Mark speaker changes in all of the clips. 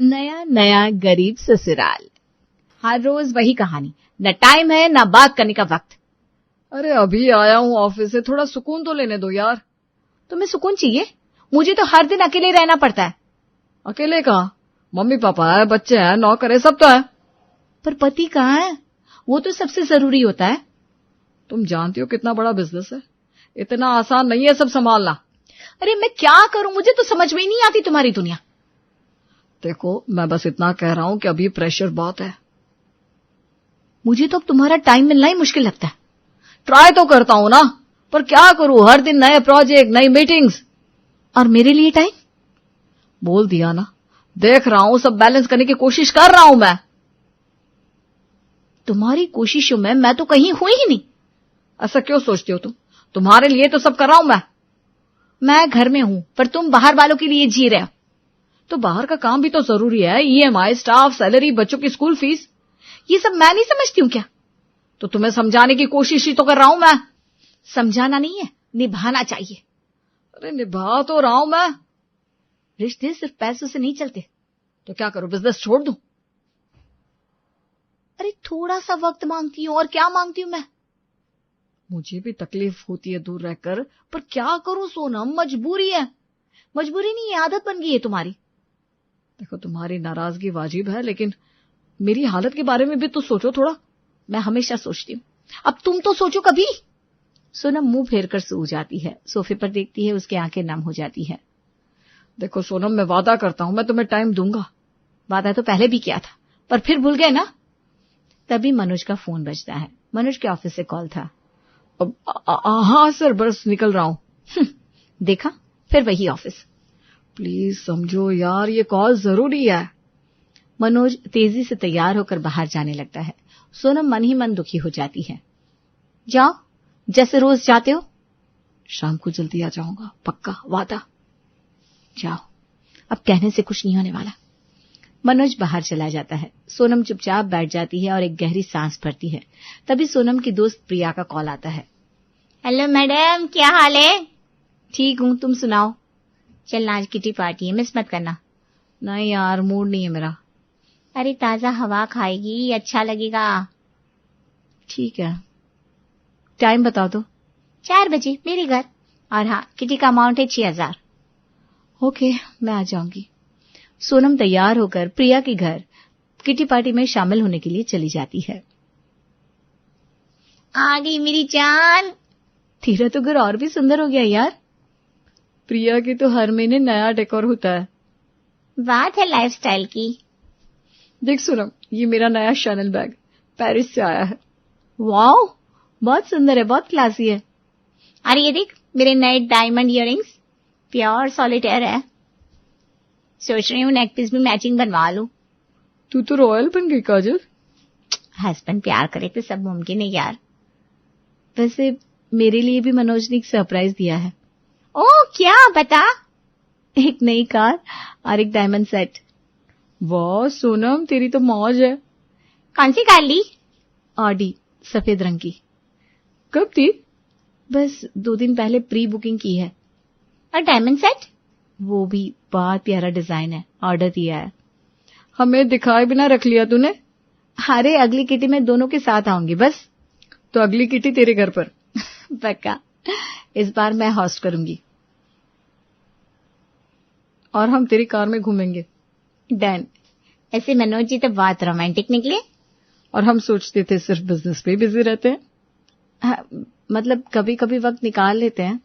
Speaker 1: नया नया गरीब ससुराल। हर रोज वही कहानी, न टाइम है न बात करने का वक्त।
Speaker 2: अरे अभी आया हूँ ऑफिस से, थोड़ा सुकून तो लेने दो यार।
Speaker 1: तुम्हें सुकून चाहिए? मुझे तो हर दिन अकेले रहना पड़ता है।
Speaker 2: अकेले कहाँ, मम्मी पापा है, बच्चे हैं, नौकर है, सब तो है।
Speaker 1: पर पति कहाँ है? वो तो सबसे जरूरी होता है।
Speaker 2: तुम जानती हो कितना बड़ा बिजनेस है, इतना आसान नहीं है सब संभालना।
Speaker 1: अरे मैं क्या करूं, मुझे तो समझ में ही नहीं आती तुम्हारी दुनिया।
Speaker 2: देखो मैं बस इतना कह रहा हूं कि अभी प्रेशर बहुत है।
Speaker 1: मुझे तो अब तुम्हारा टाइम मिलना ही मुश्किल लगता है।
Speaker 2: ट्राई तो करता हूं ना, पर क्या करूं, हर दिन नए प्रोजेक्ट, नई मीटिंग्स।
Speaker 1: और मेरे लिए टाइम?
Speaker 2: बोल दिया ना, देख रहा हूं, सब बैलेंस करने की कोशिश कर रहा हूं मैं।
Speaker 1: तुम्हारी कोशिशों में मैं तो कहीं हुई ही नहीं।
Speaker 2: ऐसा क्यों सोचती हो तुम? तुम्हारे लिए तो सब कर रहा हूं मैं।
Speaker 1: मैं घर में हूं, पर तुम बाहर वालों के लिए जी रहे हो।
Speaker 2: तो बाहर का काम भी तो जरूरी है, ईएमआई, स्टाफ, सैलरी, बच्चों की स्कूल फीस।
Speaker 1: ये सब मैं नहीं समझती हूँ क्या?
Speaker 2: तो तुम्हें समझाने की कोशिश ही तो कर रहा हूं मैं।
Speaker 1: समझाना नहीं है, निभाना चाहिए।
Speaker 2: अरे निभा तो रहा हूं मैं।
Speaker 1: रिश्ते सिर्फ पैसों से नहीं चलते।
Speaker 2: तो क्या करूं, बिजनेस छोड़ दूं?
Speaker 1: अरे थोड़ा सा वक्त मांगती हूँ, और क्या मांगती हूँ मैं?
Speaker 2: मुझे भी तकलीफ होती है दूर रहकर, पर क्या करूं सोनम, मजबूरी है।
Speaker 1: मजबूरी नहीं है, आदत बन गई है तुम्हारी।
Speaker 2: देखो तुम्हारी नाराजगी वाजिब है, लेकिन मेरी हालत के बारे में भी तो सोचो थोड़ा।
Speaker 1: मैं हमेशा सोचती हूँ, अब तुम तो सोचो कभी। सोनम मुंह फेर कर सो जाती है, सोफे पर देखती है, उसकी आंखें नम हो जाती है।
Speaker 2: देखो सोनम, मैं वादा करता हूं मैं तुम्हें टाइम दूंगा।
Speaker 1: वादा तो पहले भी किया था, पर फिर भूल गए ना। तभी मनोज का फोन बजता है। मनोज के ऑफिस से कॉल था।
Speaker 2: अब हाँ सर, बस निकल रहा हूं।
Speaker 1: देखा, फिर वही ऑफिस।
Speaker 2: प्लीज समझो यार, ये कॉल जरूरी है।
Speaker 1: मनोज तेजी से तैयार होकर बाहर जाने लगता है। सोनम मन ही मन दुखी हो जाती है। जाओ, जैसे रोज जाते हो।
Speaker 2: शाम को जल्दी आ जाऊंगा, पक्का वादा।
Speaker 1: जाओ, अब कहने से कुछ नहीं होने वाला। मनोज बाहर चला जाता है। सोनम चुपचाप बैठ जाती है और एक गहरी सांस भरती है। तभी सोनम की दोस्त प्रिया का कॉल आता है।
Speaker 3: हेलो मैडम, क्या हाल है?
Speaker 1: ठीक हूँ, तुम सुनाओ।
Speaker 3: चलना, आज किटी पार्टी है, मिस मत करना।
Speaker 2: नहीं यार, मूड नहीं है मेरा।
Speaker 3: अरे ताजा हवा खाएगी, अच्छा लगेगा।
Speaker 1: ठीक है, टाइम बताओ तो।
Speaker 3: 4 बजे मेरे घर। और हाँ, किटी का अमाउंट है 6000।
Speaker 1: ओके, मैं आ जाऊंगी। सोनम तैयार होकर प्रिया के घर किटी पार्टी में शामिल होने के लिए चली जाती है।
Speaker 3: आ गई मेरी जान।
Speaker 1: तेरा तो घर और भी सुंदर हो गया यार।
Speaker 2: प्रिया की तो हर महीने नया डेकोर होता है।
Speaker 3: बात है लाइफस्टाइल की।
Speaker 2: देख सोनम, ये मेरा नया शैनल बैग पेरिस से आया है।
Speaker 1: वाओ, बहुत सुंदर है, बहुत क्लासी है।
Speaker 3: और ये देख, मेरे नए डायमंड इयररिंग्स, प्योर सॉलिटेयर है। सोच रही हूँ नेक पीस भी मैचिंग बनवा लूं।
Speaker 2: तू तो रॉयल बन गई काजल।
Speaker 3: हस्बैंड प्यार करे तो सब मुमकिन है यार।
Speaker 1: वैसे मेरे लिए भी मनोज ने एक सरप्राइज दिया है।
Speaker 3: ओह, क्या बता?
Speaker 1: एक नई कार और एक डायमंड सेट।
Speaker 2: वाह सोनम, तेरी तो मौज है।
Speaker 3: कौन सी कार ली?
Speaker 1: ऑडी, सफेद रंग की।
Speaker 2: कब थी?
Speaker 1: बस 2 दिन पहले प्री बुकिंग की है।
Speaker 3: और डायमंड सेट?
Speaker 1: वो भी बहुत प्यारा डिजाइन है, ऑर्डर दिया है।
Speaker 2: हमें दिखाए बिना रख लिया तूने।
Speaker 1: अरे अगली किटी में दोनों के साथ आऊंगी बस।
Speaker 2: तो अगली किटी तेरे घर पर।
Speaker 1: पक्का, इस बार मैं होस्ट करूंगी।
Speaker 2: और हम तेरी कार में घूमेंगे।
Speaker 1: डन।
Speaker 3: ऐसे मनोज जी तो बहुत रोमांटिक निकले।
Speaker 2: और हम सोचते थे सिर्फ बिजनेस पे बिजी रहते हैं।
Speaker 1: हाँ, मतलब कभी कभी वक्त निकाल लेते हैं।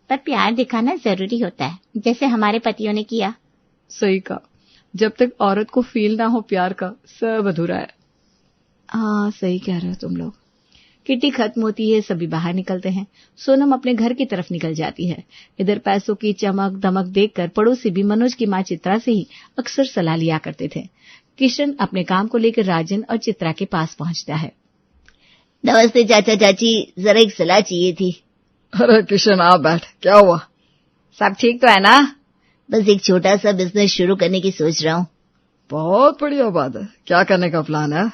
Speaker 3: पर प्यार दिखाना जरूरी होता है, जैसे हमारे पतियों ने किया।
Speaker 2: सही कहा, जब तक औरत को फील ना हो प्यार का, सब अधूरा है।
Speaker 1: हाँ, सही कह रहे हो तुम लोग। किटी खत्म होती है, सभी बाहर निकलते हैं। सोनम अपने घर की तरफ निकल जाती है। इधर पैसों की चमक दमक देखकर पड़ोसी भी मनोज की माँ चित्रा से ही अक्सर सलाह लिया करते थे। किशन अपने काम को लेकर राजन और चित्रा के पास पहुंचता है।
Speaker 3: नमस्ते चाचा चाची, जरा एक सलाह चाहिए थी।
Speaker 2: अरे किशन, आ बैठ, क्या हुआ?
Speaker 1: सब ठीक तो है ना?
Speaker 3: बस एक छोटा सा बिजनेस शुरू करने की सोच रहा हूँ।
Speaker 2: बहुत बढ़िया बात है, क्या करने का प्लान है?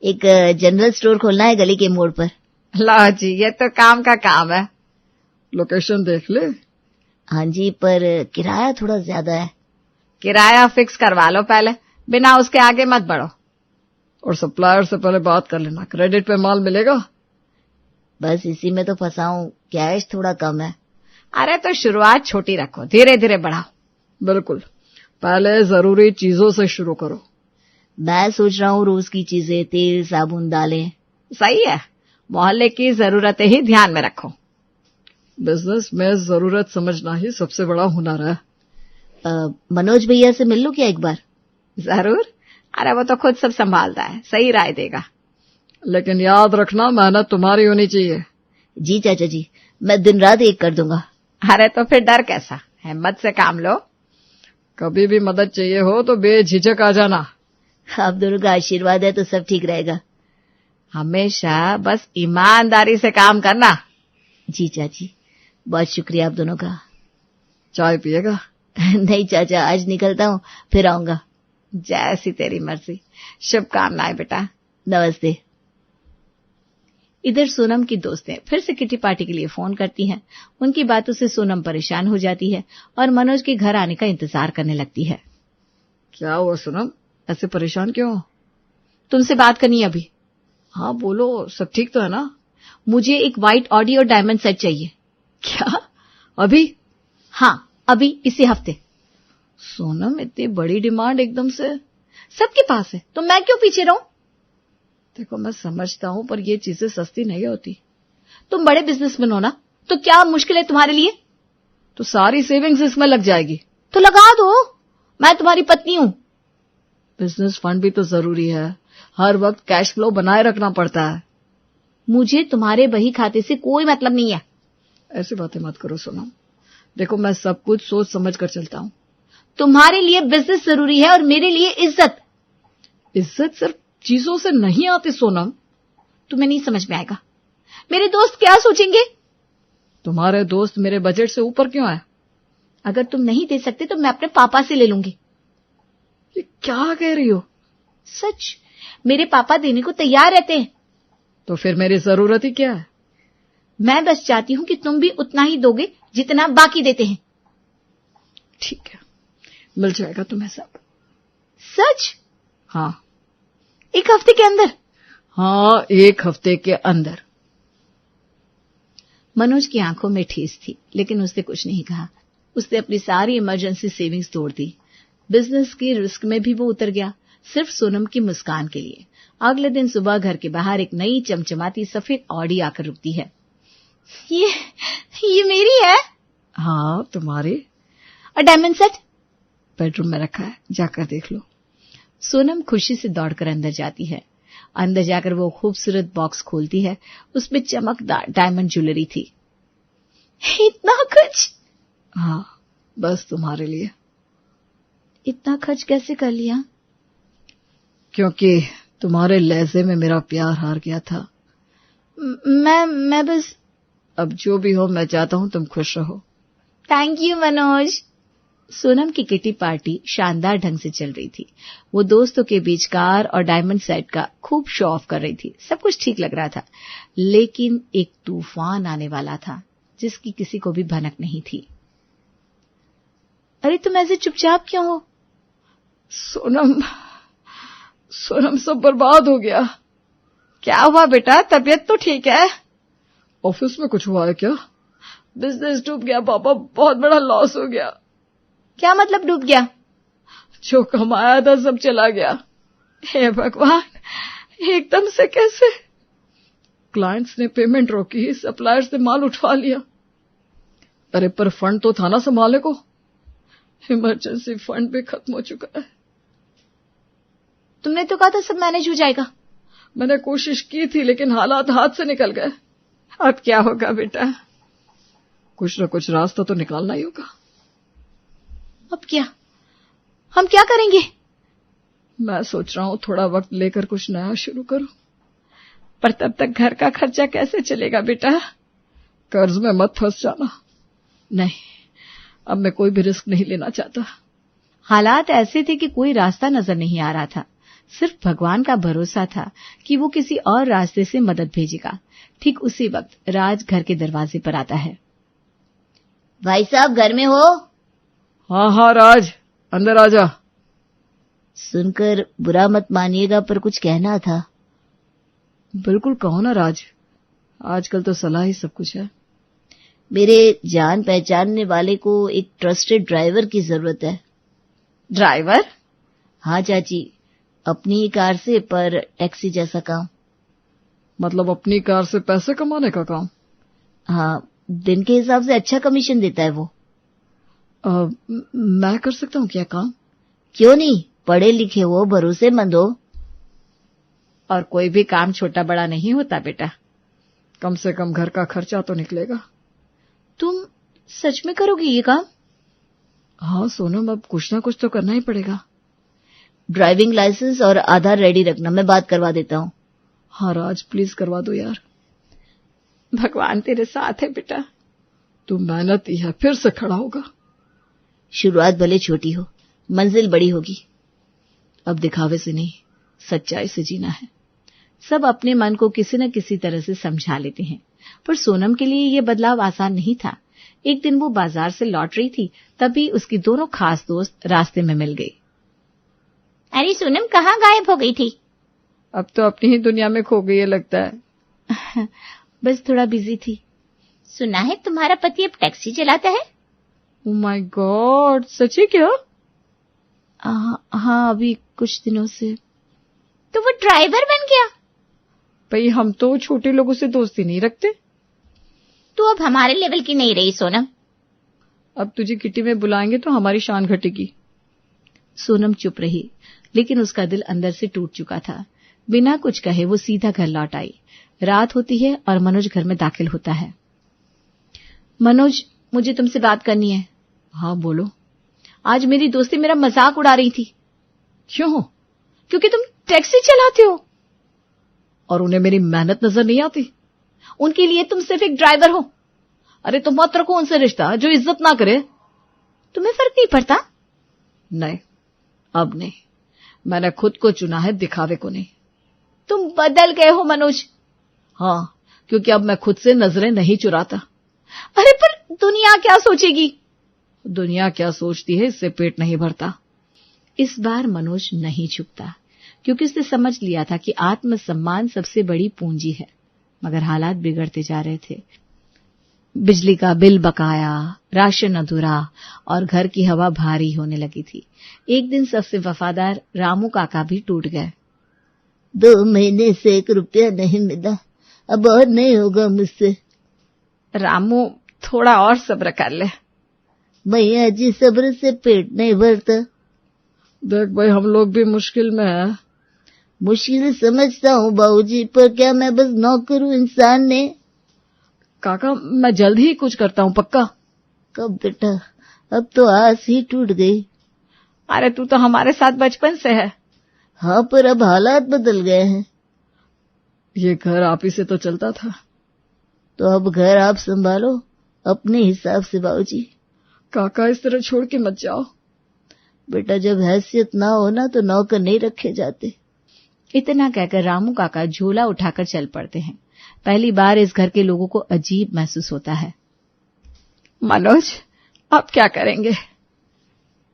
Speaker 3: एक जनरल स्टोर खोलना है गली के मोड़ पर।
Speaker 1: ला जी, ये तो काम का काम है।
Speaker 2: लोकेशन देख ले।
Speaker 3: हाँ जी, पर किराया थोड़ा ज्यादा है।
Speaker 1: किराया फिक्स करवा लो पहले, बिना उसके आगे मत बढ़ो।
Speaker 2: और सप्लायर से पहले बात कर लेना, क्रेडिट पे माल मिलेगा।
Speaker 4: बस इसी में तो फंसा हूं, कैश थोड़ा कम है।
Speaker 1: अरे तो शुरुआत छोटी रखो, धीरे धीरे बढ़ाओ।
Speaker 2: बिल्कुल, पहले जरूरी चीजों से शुरू करो।
Speaker 4: मैं सोच रहा हूँ रोज की चीजें, तेल, साबुन, दालें।
Speaker 1: सही है, मोहल्ले की जरूरतें ही ध्यान में रखो।
Speaker 2: बिजनेस में जरूरत समझना ही सबसे बड़ा हुनर है।
Speaker 4: मनोज भैया से मिल लो क्या एक बार?
Speaker 1: जरूर, अरे वो तो खुद सब संभालता है, सही राय देगा।
Speaker 2: लेकिन याद रखना, मेहनत तुम्हारी होनी चाहिए।
Speaker 4: जी चाचा जी, मैं दिन रात एक कर दूंगा।
Speaker 1: अरे तो फिर डर कैसा, हिम्मत से काम लो।
Speaker 2: कभी भी मदद चाहिए हो तो बेझिझक आ जाना।
Speaker 4: आप दोनों का आशीर्वाद है तो सब ठीक रहेगा।
Speaker 1: हमेशा बस ईमानदारी से काम करना।
Speaker 4: जी चाची, बहुत शुक्रिया आप दोनों का।
Speaker 2: चाय पिएगा?
Speaker 4: नहीं चाचा, आज निकलता हूँ, फिर आऊंगा।
Speaker 1: जैसी तेरी मर्जी, शुभकामनाएं बेटा।
Speaker 4: नमस्ते।
Speaker 1: इधर सोनम की दोस्तें फिर से किटी पार्टी के लिए फोन करती हैं। उनकी बातों से सोनम परेशान हो जाती है और मनोज के घर आने का इंतजार करने लगती है।
Speaker 2: क्या हुआ सोनम, ऐसे परेशान क्यों हो?
Speaker 1: तुमसे बात करनी है अभी।
Speaker 2: हाँ बोलो, सब ठीक तो है ना?
Speaker 1: मुझे एक व्हाइट ऑडी और डायमंड सेट चाहिए।
Speaker 2: क्या अभी?
Speaker 1: हाँ, अभी इसी हफ्ते।
Speaker 2: सोनम, इतनी बड़ी डिमांड एकदम से?
Speaker 1: सबके पास है तो मैं क्यों पीछे रहूं?
Speaker 2: देखो मैं समझता हूँ, पर ये चीजें सस्ती नहीं होती।
Speaker 1: तुम बड़े बिजनेसमैन हो ना, तो क्या मुश्किल है तुम्हारे लिए?
Speaker 2: तो सारी सेविंग्स इसमें लग जाएगी।
Speaker 1: तो लगा दो, मैं तुम्हारी पत्नी हूँ।
Speaker 2: बिजनेस फंड भी तो जरूरी है, हर वक्त कैश फ्लो बनाए रखना पड़ता है।
Speaker 1: मुझे तुम्हारे बही खाते से कोई मतलब नहीं है।
Speaker 2: ऐसी बातें मत करो सोनम, देखो मैं सब कुछ सोच समझ कर चलता हूँ।
Speaker 1: तुम्हारे लिए बिजनेस जरूरी है और मेरे लिए इज्जत।
Speaker 2: इज्जत सिर्फ चीजों से नहीं आती सोनम।
Speaker 1: तुम्हें नहीं समझ में आएगा। मेरे दोस्त क्या सोचेंगे?
Speaker 2: तुम्हारे दोस्त मेरे बजट से ऊपर क्यों है?
Speaker 1: अगर तुम नहीं दे सकते तो मैं अपने पापा से ले लूंगी।
Speaker 2: ये क्या कह रही हो?
Speaker 1: सच, मेरे पापा देने को तैयार रहते हैं।
Speaker 2: तो फिर मेरी जरूरत ही क्या है?
Speaker 1: मैं बस चाहती हूँ कि तुम भी उतना ही दोगे जितना बाकी देते हैं।
Speaker 2: ठीक है, मिल जाएगा तुम्हें सब।
Speaker 1: सच?
Speaker 2: हाँ।
Speaker 1: एक हफ्ते के अंदर?
Speaker 2: हाँ, एक हफ्ते के अंदर।
Speaker 1: मनोज की आंखों में ठेस थी, लेकिन उसने कुछ नहीं कहा। उसने अपनी सारी इमरजेंसी सेविंग्स तोड़ दी। बिजनेस की रिस्क में भी वो उतर गया, सिर्फ सोनम की मुस्कान के लिए। अगले दिन सुबह घर के बाहर एक नई चमचमाती सफेद ऑडी आकर रुकती है। ये मेरी है?
Speaker 2: हाँ, तुम्हारी।
Speaker 1: और डायमंड सेट?
Speaker 2: बेडरूम में रखा है, जाकर देख लो।
Speaker 1: सोनम खुशी से दौड़कर अंदर जाती है। अंदर जाकर वो खूबसूरत बॉक्स खोलती है। उसमें चमकदार डायमंड ज्वेलरी थी। इतना कुछ?
Speaker 2: हाँ, बस तुम्हारे लिए।
Speaker 1: इतना खर्च कैसे कर लिया?
Speaker 2: क्योंकि तुम्हारे लहजे में मेरा प्यार हार गया था।
Speaker 1: मैं बस।
Speaker 2: अब जो भी हो, मैं चाहता हूं तुम खुश रहो।
Speaker 1: Thank you Manoj. सोनम की किटी पार्टी शानदार ढंग से चल रही थी। वो दोस्तों के बीच कार और डायमंड सेट का खूब शो ऑफ कर रही थी। सब कुछ ठीक लग रहा था, लेकिन एक तूफान आने वाला था जिसकी किसी को भी भनक नहीं थी। अरे तुम ऐसे चुपचाप क्यों हो?
Speaker 2: सोनम, सब बर्बाद हो गया।
Speaker 1: क्या हुआ बेटा, तबीयत तो ठीक है?
Speaker 2: ऑफिस में कुछ हुआ है क्या? बिजनेस डूब गया पापा, बहुत बड़ा लॉस हो गया।
Speaker 1: क्या मतलब डूब गया?
Speaker 2: जो कमाया था सब चला गया।
Speaker 1: हे भगवान, एकदम से कैसे?
Speaker 2: क्लाइंट्स ने पेमेंट रोकी, सप्लायर्स ने माल उठवा लिया। अरे पर फंड तो था ना संभालने को। इमरजेंसी फंड भी खत्म हो चुका है।
Speaker 1: तुमने तो कहा था सब मैनेज हो जाएगा।
Speaker 2: मैंने कोशिश की थी, लेकिन हालात हाथ से निकल गए।
Speaker 1: अब क्या होगा बेटा?
Speaker 2: कुछ न कुछ रास्ता तो निकालना ही होगा।
Speaker 1: अब क्या? हम क्या करेंगे?
Speaker 2: मैं सोच रहा हूँ थोड़ा वक्त लेकर कुछ नया शुरू करूं।
Speaker 1: पर तब तक घर का खर्चा कैसे चलेगा बेटा?
Speaker 2: कर्ज में मत फंस जाना।
Speaker 1: नहीं,
Speaker 2: अब मैं कोई भी रिस्क नहीं लेना चाहता।
Speaker 1: हालात ऐसे थे कि कोई रास्ता नजर नहीं आ रहा था। सिर्फ भगवान का भरोसा था कि वो किसी और रास्ते से मदद भेजेगा। ठीक उसी वक्त राज घर के दरवाजे पर आता है।
Speaker 4: भाई साहब घर में हो?
Speaker 2: हाँ हाँ राज, अंदर आ जा।
Speaker 4: सुनकर बुरा मत मानिएगा, पर कुछ कहना था।
Speaker 2: बिल्कुल कहो ना राज, आजकल तो सलाह ही सब कुछ है।
Speaker 4: मेरे जान पहचानने वाले को एक ट्रस्टेड ड्राइवर की जरूरत है।
Speaker 1: ड्राइवर?
Speaker 4: हाँ चाची, अपनी ही कार से, पर टैक्सी जैसा काम।
Speaker 2: मतलब अपनी कार से पैसे कमाने का काम?
Speaker 4: हाँ, दिन के हिसाब से अच्छा कमीशन देता है वो।
Speaker 2: मैं कर सकता हूँ क्या काम?
Speaker 4: क्यों नहीं, पढ़े लिखे हो, भरोसेमंद हो।
Speaker 1: और कोई भी काम छोटा बड़ा नहीं होता बेटा।
Speaker 2: कम से कम घर का खर्चा तो निकलेगा।
Speaker 1: तुम सच में करोगी ये काम?
Speaker 2: हाँ सोनम, अब कुछ ना कुछ तो करना ही पड़ेगा।
Speaker 4: ड्राइविंग लाइसेंस और आधार रेडी रखना, मैं बात करवा देता हूँ।
Speaker 2: हाँ राज, प्लीज करवा दो यार।
Speaker 1: भगवान तेरे साथ है बेटा।
Speaker 2: तू मेहनती है, फिर से खड़ा होगा।
Speaker 4: शुरुआत भले छोटी हो, मंजिल बड़ी होगी।
Speaker 1: अब दिखावे से नहीं, सच्चाई से जीना है। सब अपने मन को किसी न किसी तरह से समझा लेते हैं, पर सोनम के लिए ये बदलाव आसान नहीं था। एक दिन वो बाजार से लौट रही थी, तभी उसकी दोनों खास दोस्त रास्ते में मिल गई।
Speaker 3: अरे सोनम, कहाँ गायब हो गई थी?
Speaker 2: अब तो अपनी ही दुनिया में खो गई है लगता है।
Speaker 1: बस थोड़ा बिजी थी।
Speaker 3: सुना है तुम्हारा पति अब टैक्सी चलाता है?
Speaker 2: ओह माय गॉड, सच है क्या?
Speaker 1: हाँ, अभी कुछ दिनों से।
Speaker 3: तो वो ड्राइवर बन गया?
Speaker 2: भाई हम तो छोटे लोगों से दोस्ती नहीं रखते।
Speaker 3: तू अब हमारे लेवल की नहीं रही सोनम।
Speaker 2: अब तुझे किटी में बुलाएंगे तो हमारी शान घटेगी।
Speaker 1: सोनम चुप रही, लेकिन उसका दिल अंदर से टूट चुका था। बिना कुछ कहे वो सीधा घर लौट आई। रात होती है और मनोज घर में दाखिल होता है। मनोज, मुझे तुमसे बात करनी है।
Speaker 2: हाँ बोलो।
Speaker 1: आज मेरी दोस्ती मेरा मजाक उड़ा रही थी।
Speaker 2: क्यों?
Speaker 1: क्योंकि तुम टैक्सी चलाते हो।
Speaker 2: और उन्हें मेरी मेहनत नजर नहीं आती?
Speaker 1: उनके लिए तुम सिर्फ एक ड्राइवर हो।
Speaker 2: अरे तो मत रखो उनसे रिश्ता जो इज्जत ना करे।
Speaker 1: तुम्हें फर्क नहीं पड़ता?
Speaker 2: नहीं, अब नहीं। मैंने खुद को चुना है, दिखावे को नहीं।
Speaker 1: तुम बदल गए हो मनोज।
Speaker 2: हाँ, क्योंकि अब मैं खुद से नजरें नहीं चुराता।
Speaker 1: अरे पर दुनिया क्या सोचेगी?
Speaker 2: दुनिया क्या सोचती है, इससे पेट नहीं भरता।
Speaker 1: इस बार मनोज नहीं झुकता, क्योंकि उसने समझ लिया था कि आत्मसम्मान सबसे बड़ी पूंजी है। मगर हालात बिगड़ते जा रहे थे। बिजली का बिल बकाया, राशन अधूरा और घर की हवा भारी होने लगी थी। एक दिन सबसे वफादार रामू काका भी टूट गए।
Speaker 4: 2 महीने से 1 रुपया नहीं मिला, अब और नहीं होगा मुझसे।
Speaker 1: रामू, थोड़ा और सब्र कर ले।
Speaker 4: मैया जी, सब्र से पेट नहीं भरता।
Speaker 2: देख भाई, हम लोग भी मुश्किल में हैं।
Speaker 4: मुश्किल समझता हूँ बाबूजी, पर क्या मैं बस नौकर हूँ इंसान ने?
Speaker 2: काका, मैं जल्द ही कुछ करता हूँ, पक्का।
Speaker 4: कब बेटा? अब तो आस ही टूट गई।
Speaker 1: अरे तू तो हमारे साथ बचपन से है।
Speaker 4: हाँ, पर अब हालात बदल गए हैं।
Speaker 2: ये घर आप ही से तो चलता था।
Speaker 4: तो अब घर आप संभालो अपने हिसाब से बाबूजी।
Speaker 2: काका, इस तरह छोड़ के मत जाओ।
Speaker 4: बेटा, जब हैसियत ना हो ना तो नौकर नहीं रखे जाते।
Speaker 1: इतना कहकर रामू काका झोला उठाकर चल पड़ते हैं। पहली बार इस घर के लोगों को अजीब महसूस होता है। मनोज, अब क्या करेंगे?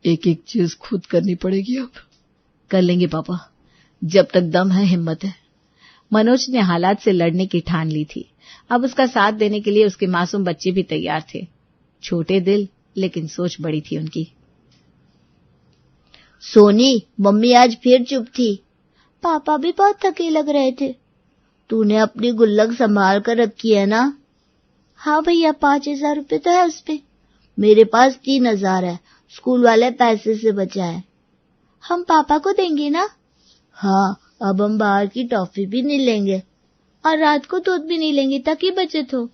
Speaker 2: एक एक चीज खुद करनी पड़ेगी। अब
Speaker 1: कर लेंगे पापा, जब तक दम है, हिम्मत है। मनोज ने हालात से लड़ने की ठान ली थी। अब उसका साथ देने के लिए उसके मासूम बच्चे भी तैयार थे। छोटे दिल, लेकिन सोच बड़ी थी उनकी।
Speaker 4: सोनी, मम्मी आज फिर चुप थी। पापा भी बहुत थके लग रहे थे। तूने अपनी गुल्लक संभाल कर रखी है ना? हाँ भैया, 5000 रुपये तो है उसपे। मेरे पास 3000 है, स्कूल वाले पैसे से बचा है। हम पापा को देंगे ना? हाँ, अब हम बाहर की टॉफी भी नहीं लेंगे और रात को दूध भी नहीं लेंगे, ताकि बचत हो।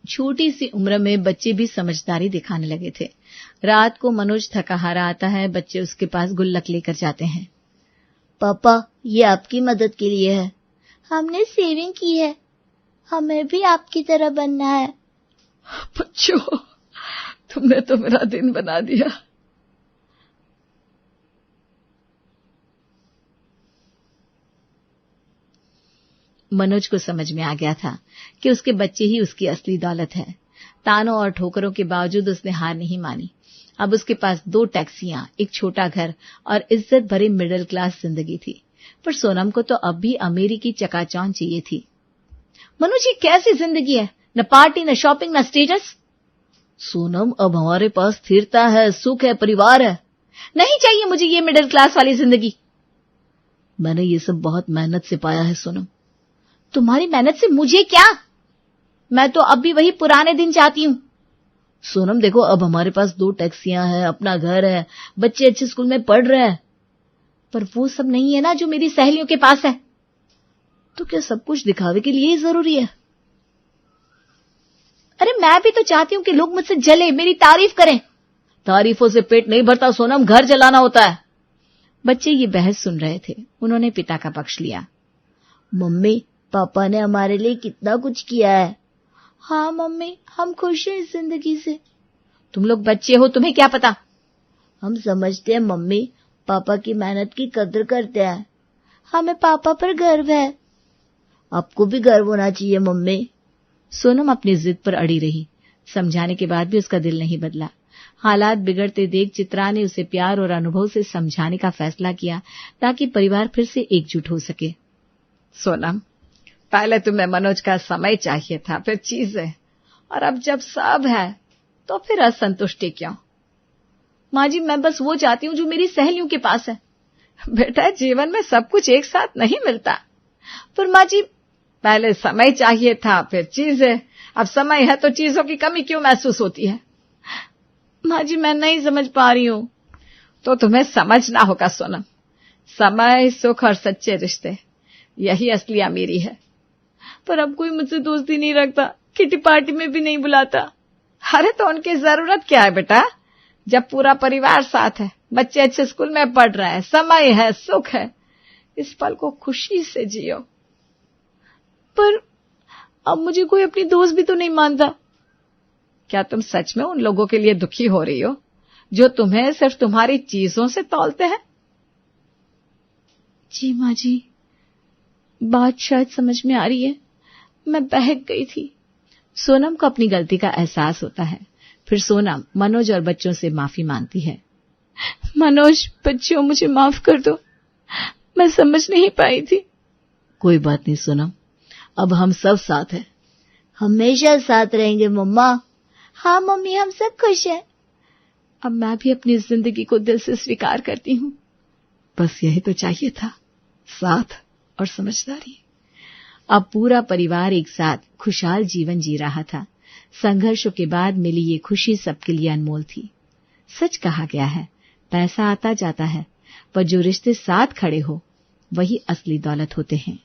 Speaker 1: छोटी सी उम्र में बच्चे भी समझदारी दिखाने लगे थे। रात को मनोज थका हारा आता है, बच्चे उसके पास गुल्लक लेकर जाते हैं।
Speaker 4: पापा, ये आपकी मदद के लिए है। हमने सेविंग की है, हमें भी आपकी तरह बनना है।
Speaker 2: बच्चों, तुमने तो मेरा दिन बना दिया।
Speaker 1: मनोज को समझ में आ गया था कि उसके बच्चे ही उसकी असली दौलत है। तानों और ठोकरों के बावजूद उसने हार नहीं मानी। अब उसके पास 2 टैक्सियां, एक छोटा घर और इज्जत भरी मिडिल क्लास जिंदगी थी। पर सोनम को तो अब भी अमीरी की चकाचौंध चाहिए थी। मनोज, ये कैसी जिंदगी है? न पार्टी, न शॉपिंग, न स्टेटस।
Speaker 2: सोनम, अब हमारे पास स्थिरता है, सुख है, परिवार है।
Speaker 1: नहीं चाहिए मुझे ये मिडिल क्लास वाली जिंदगी।
Speaker 2: मैंने ये सब बहुत मेहनत से पाया है सोनम।
Speaker 1: तुम्हारी मेहनत से मुझे क्या? मैं तो अब भी वही पुराने दिन चाहती हूँ।
Speaker 2: सोनम देखो, अब हमारे पास 2 टैक्सियां हैं, अपना घर है, बच्चे अच्छे स्कूल में पढ़ रहे हैं।
Speaker 1: पर वो सब नहीं है ना जो मेरी सहेलियों के पास है।
Speaker 2: तो क्या सब कुछ दिखावे के लिए ही जरूरी है?
Speaker 1: अरे मैं भी तो चाहती हूँ कि लोग मुझसे जले, मेरी तारीफ करें।
Speaker 2: तारीफों से पेट नहीं भरता सोनम, घर चलाना होता है।
Speaker 1: बच्चे ये बहस सुन रहे थे। उन्होंने पिता का पक्ष लिया।
Speaker 4: मम्मी, पापा ने हमारे लिए कितना कुछ किया है। हाँ मम्मी, हम खुश हैं इस जिंदगी से।
Speaker 1: तुम लोग बच्चे हो, तुम्हें क्या पता।
Speaker 4: हम समझते हैं मम्मी, पापा की मेहनत की कदर करते हैं। हमें पापा पर गर्व है। आपको भी गर्व होना चाहिए मम्मी।
Speaker 1: सोनम अपनी जिद पर अड़ी रही। समझाने के बाद भी उसका दिल नहीं बदला। हालात बिगड़ते देख चित्रा ने उसे प्यार और अनुभव से समझाने का फैसला किया ताकि परिवार फिर से एकजुट हो सके। सोनम, पहले तुम्हें मनोज का समय चाहिए था, फिर चीजें, और अब जब सब है तो फिर असंतुष्टि क्यों? माँ जी, मैं बस वो चाहती हूँ जो मेरी सहेलियों के पास है। बेटा, जीवन में सब कुछ एक साथ नहीं मिलता। पर माँ जी, पहले समय चाहिए था, फिर चीजें, अब समय है तो चीजों की कमी क्यों महसूस होती है? माँ जी, मैं नहीं समझ पा रही हूँ। तो तुम्हें समझना होगा सोनम। समय, सुख और सच्चे रिश्ते, यही असली अमीरी है। पर अब कोई मुझसे दोस्ती नहीं रखता, किटी पार्टी में भी नहीं बुलाता। अरे तो उनकी जरूरत क्या है बेटा, जब पूरा परिवार साथ है, बच्चे अच्छे स्कूल में पढ़ रहे हैं, समय है, सुख है। इस पल को खुशी से जियो। पर अब मुझे कोई अपनी दोस्त भी तो नहीं मानता। क्या तुम सच में उन लोगों के लिए दुखी हो रही हो जो तुम्हें सिर्फ तुम्हारी चीजों से तौलते हैं? जी माँ जी, बात शायद समझ में आ रही है। मैं बहक गई थी। सोनम को अपनी गलती का एहसास होता है। फिर सोनम मनोज और बच्चों से माफी मांगती है। मनोज, बच्चों, मुझे माफ कर दो, मैं समझ नहीं पाई थी।
Speaker 2: कोई बात नहीं सोनम, अब हम सब साथ हैं।
Speaker 4: हमेशा साथ रहेंगे मम्मा। हाँ मम्मी, हम सब खुश हैं।
Speaker 1: अब मैं भी अपनी जिंदगी को दिल से स्वीकार करती हूँ।
Speaker 2: बस यही तो चाहिए था, साथ और समझदारी।
Speaker 1: अब पूरा परिवार एक साथ खुशहाल जीवन जी रहा था। संघर्षों के बाद मिली ये खुशी सबके लिए अनमोल थी। सच कहा गया है, पैसा आता जाता है, पर जो रिश्ते साथ खड़े हो वही असली दौलत होते हैं।